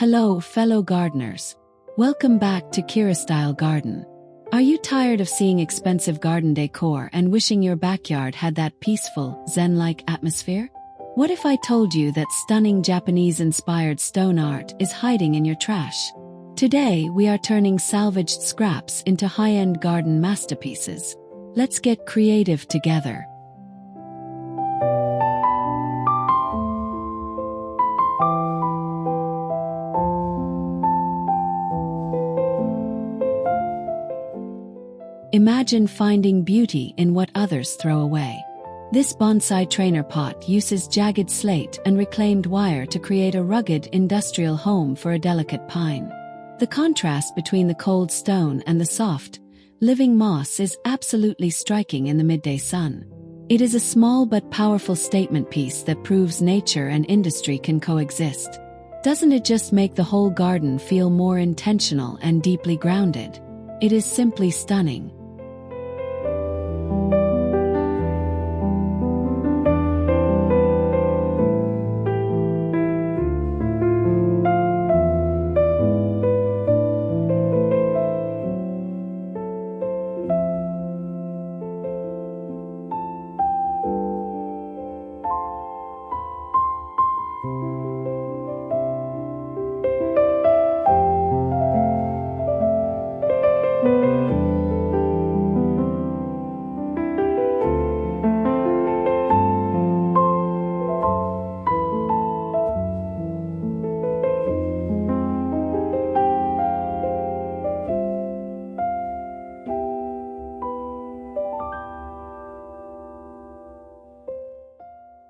Hello, fellow gardeners. Welcome back to Kira-style Garden. Are you tired of seeing expensive garden decor and wishing your backyard had that peaceful, zen-like atmosphere? What if I told you that stunning Japanese-inspired stone art is hiding in your trash? Today, we are turning salvaged scraps into high-end garden masterpieces. Let's get creative together. Imagine finding beauty in what others throw away. This bonsai trainer pot uses jagged slate and reclaimed wire to create a rugged industrial home for a delicate pine. The contrast between the cold stone and the soft, living moss is absolutely striking in the midday sun. It is a small but powerful statement piece that proves nature and industry can coexist. Doesn't it just make the whole garden feel more intentional and deeply grounded? It is simply stunning.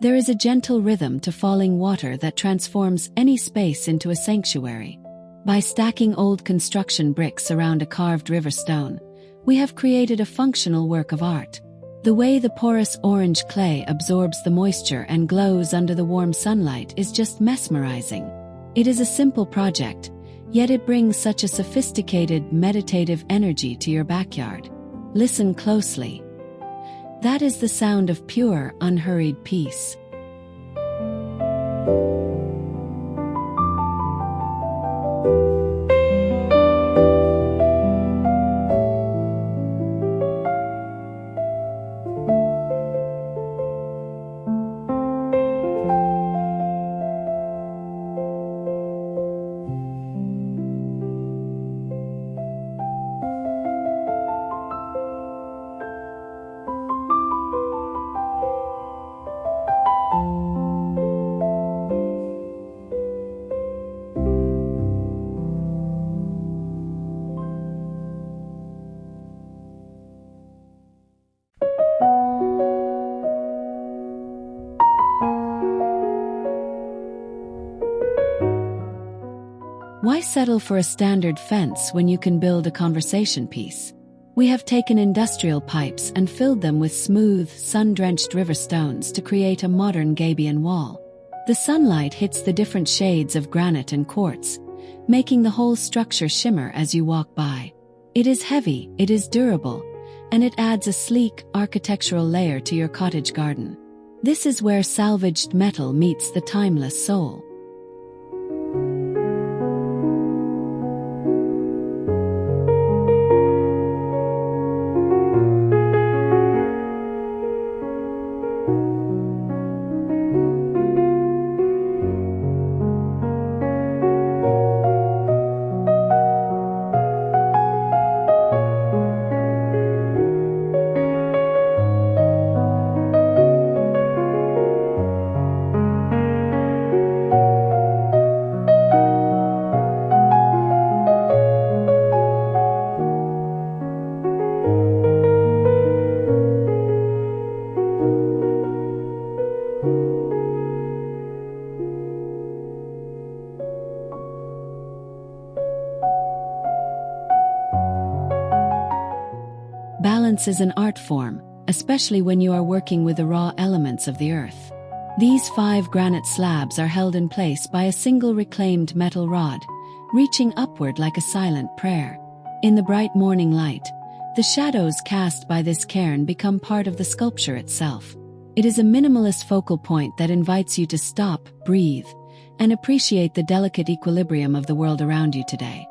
There is a gentle rhythm to falling water that transforms any space into a sanctuary. By stacking old construction bricks around a carved river stone, we have created a functional work of art. The way the porous orange clay absorbs the moisture and glows under the warm sunlight is just mesmerizing. It is a simple project, yet it brings such a sophisticated, meditative energy to your backyard. Listen closely. That is the sound of pure, unhurried peace. Why settle for a standard fence when you can build a conversation piece? We have taken industrial pipes and filled them with smooth, sun-drenched river stones to create a modern gabion wall. The sunlight hits the different shades of granite and quartz, making the whole structure shimmer as you walk by. It is heavy, it is durable, and it adds a sleek, architectural layer to your cottage garden. This is where salvaged metal meets the timeless soul. Balance is an art form, especially when you are working with the raw elements of the earth. These 5 granite slabs are held in place by a single reclaimed metal rod, reaching upward like a silent prayer. In the bright morning light, the shadows cast by this cairn become part of the sculpture itself. It is a minimalist focal point that invites you to stop, breathe, and appreciate the delicate equilibrium of the world around you today.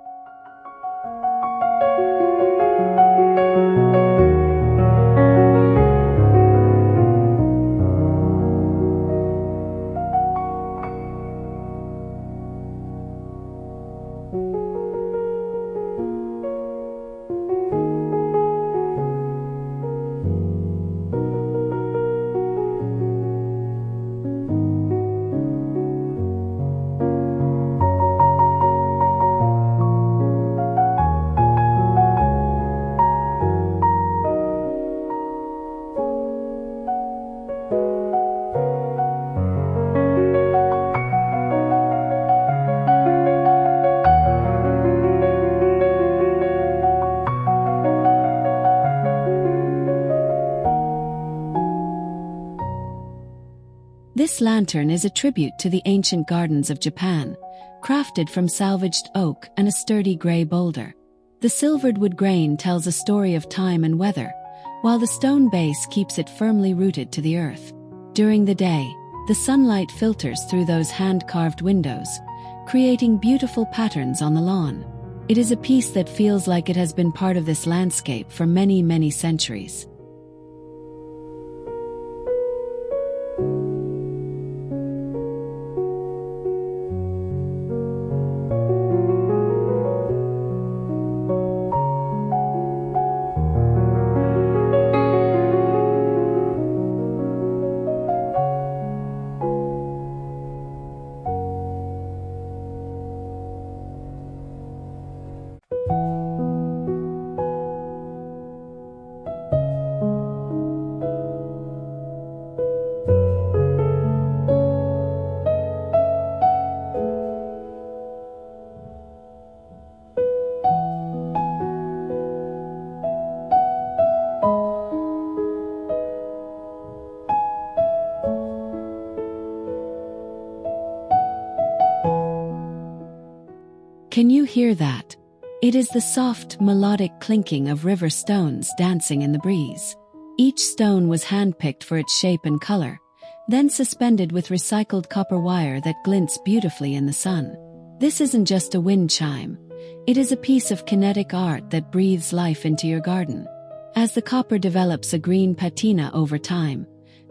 This lantern is a tribute to the ancient gardens of Japan, crafted from salvaged oak and a sturdy gray boulder. The silvered wood grain tells a story of time and weather, while the stone base keeps it firmly rooted to the earth. During the day, the sunlight filters through those hand-carved windows, creating beautiful patterns on the lawn. It is a piece that feels like it has been part of this landscape for many, many centuries. Can you hear that? It is the soft, melodic clinking of river stones dancing in the breeze. Each stone was handpicked for its shape and color, then suspended with recycled copper wire that glints beautifully in the sun. This isn't just a wind chime. It is a piece of kinetic art that breathes life into your garden. As the copper develops a green patina over time,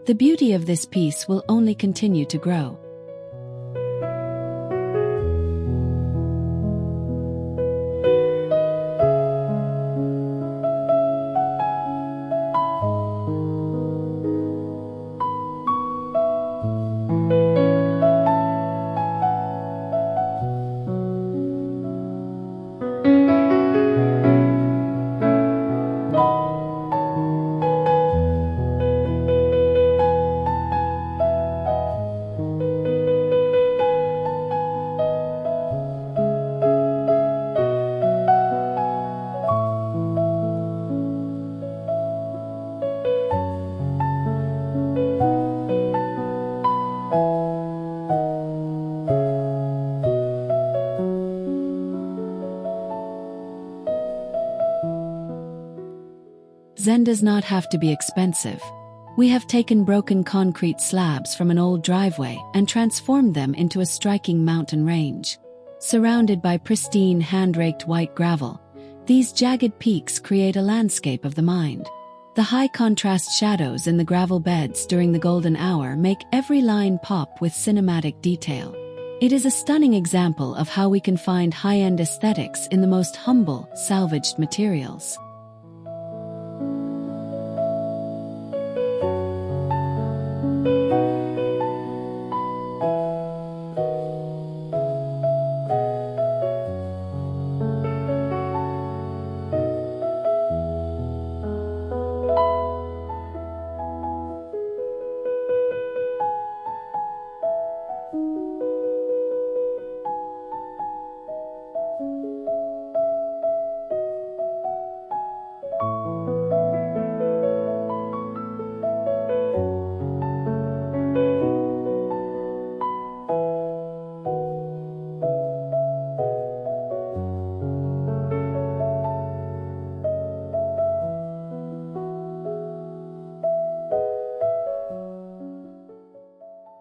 the beauty of this piece will only continue to grow. Zen does not have to be expensive. We have taken broken concrete slabs from an old driveway and transformed them into a striking mountain range. Surrounded by pristine hand-raked white gravel, these jagged peaks create a landscape of the mind. The high-contrast shadows in the gravel beds during the golden hour make every line pop with cinematic detail. It is a stunning example of how we can find high-end aesthetics in the most humble, salvaged materials.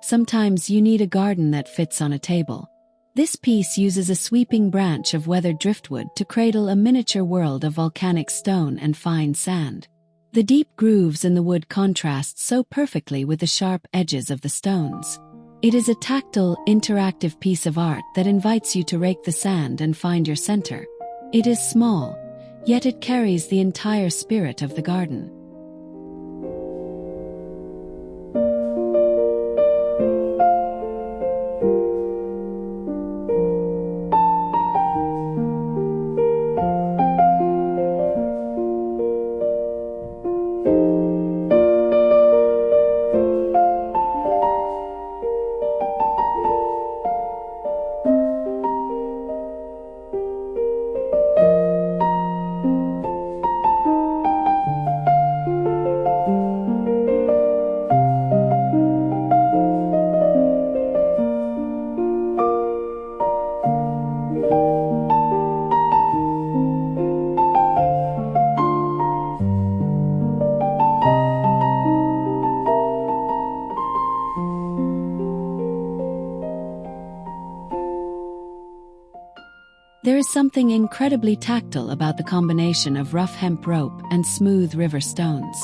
Sometimes you need a garden that fits on a table. This piece uses a sweeping branch of weathered driftwood to cradle a miniature world of volcanic stone and fine sand. The deep grooves in the wood contrast so perfectly with the sharp edges of the stones. It is a tactile, interactive piece of art that invites you to rake the sand and find your center. It is small, yet it carries the entire spirit of the garden. There is something incredibly tactile about the combination of rough hemp rope and smooth river stones.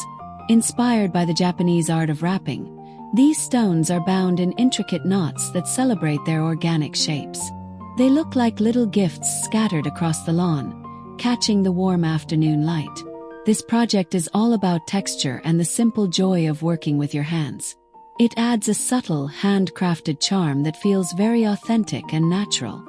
Inspired by the Japanese art of wrapping, these stones are bound in intricate knots that celebrate their organic shapes. They look like little gifts scattered across the lawn, catching the warm afternoon light. This project is all about texture and the simple joy of working with your hands. It adds a subtle, handcrafted charm that feels very authentic and natural.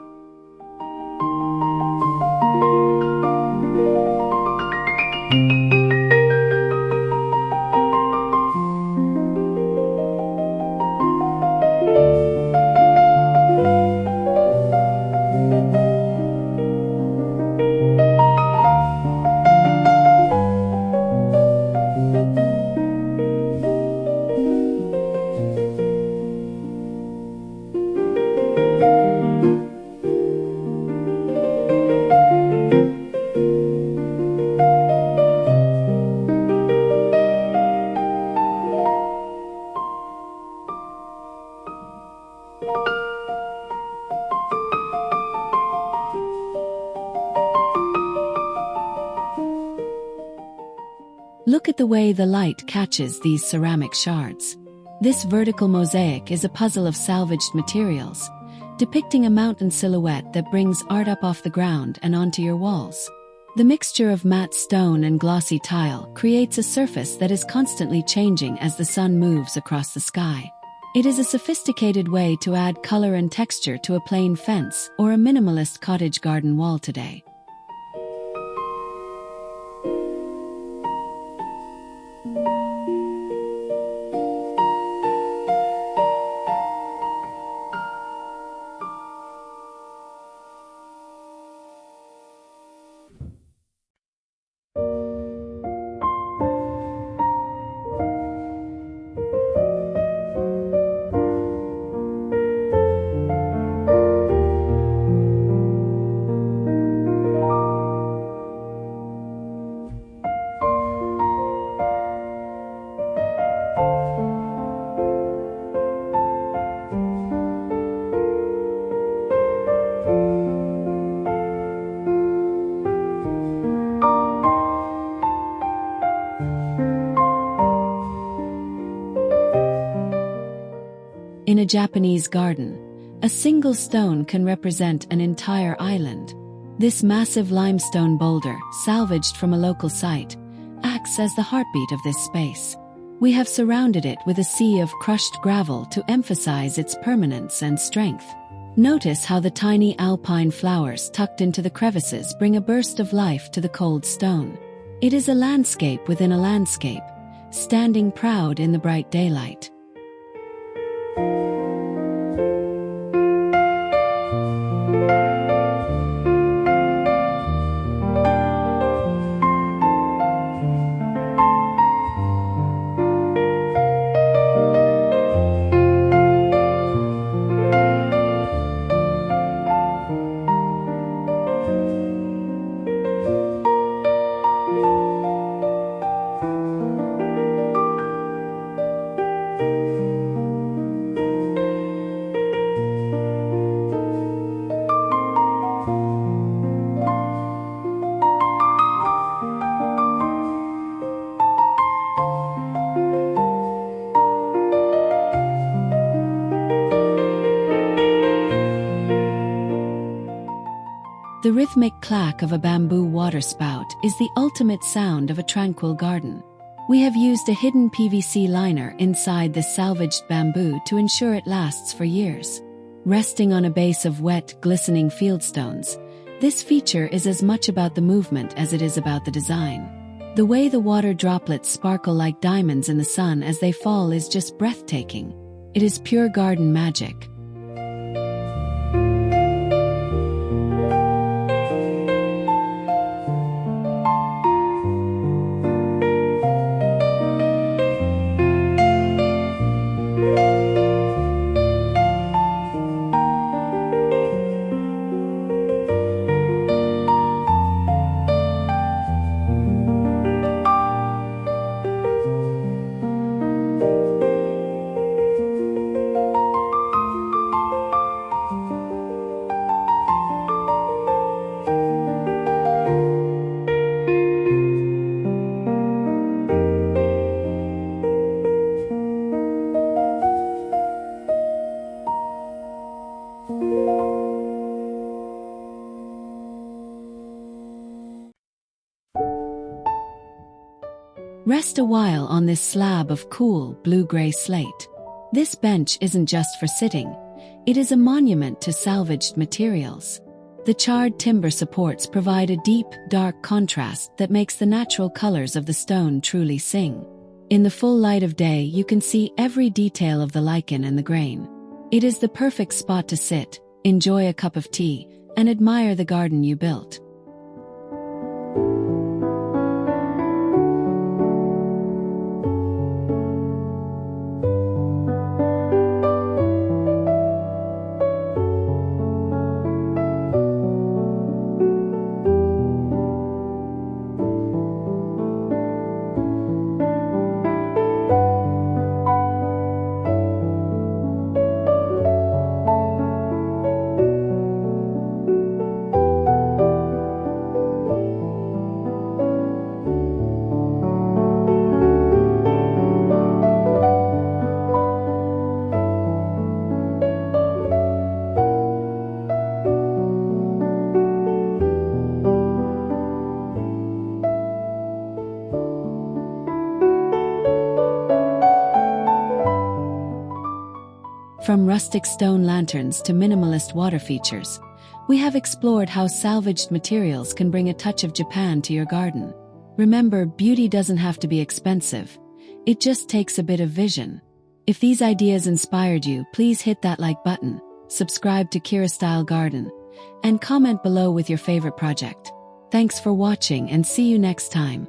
Look at the way the light catches these ceramic shards. This vertical mosaic is a puzzle of salvaged materials, depicting a mountain silhouette that brings art up off the ground and onto your walls. The mixture of matte stone and glossy tile creates a surface that is constantly changing as the sun moves across the sky. It is a sophisticated way to add color and texture to a plain fence or a minimalist cottage garden wall today. In a Japanese garden, a single stone can represent an entire island. This massive limestone boulder, salvaged from a local site, acts as the heartbeat of this space. We have surrounded it with a sea of crushed gravel to emphasize its permanence and strength. Notice how the tiny alpine flowers tucked into the crevices bring a burst of life to the cold stone. It is a landscape within a landscape, standing proud in the bright daylight. The rhythmic clack of a bamboo water spout is the ultimate sound of a tranquil garden. We have used a hidden PVC liner inside this salvaged bamboo to ensure it lasts for years. Resting on a base of wet, glistening fieldstones, this feature is as much about the movement as it is about the design. The way the water droplets sparkle like diamonds in the sun as they fall is just breathtaking. It is pure garden magic. Rest a while on this slab of cool, blue-gray slate. This bench isn't just for sitting. It is a monument to salvaged materials. The charred timber supports provide a deep, dark contrast that makes the natural colors of the stone truly sing. In the full light of day, you can see every detail of the lichen and the grain. It is the perfect spot to sit, enjoy a cup of tea, and admire the garden you built. From rustic stone lanterns to minimalist water features, we have explored how salvaged materials can bring a touch of Japan to your garden. Remember, beauty doesn't have to be expensive. It just takes a bit of vision. If these ideas inspired you, please hit that like button, subscribe to Kira Style Garden, and comment below with your favorite project. Thanks for watching and see you next time.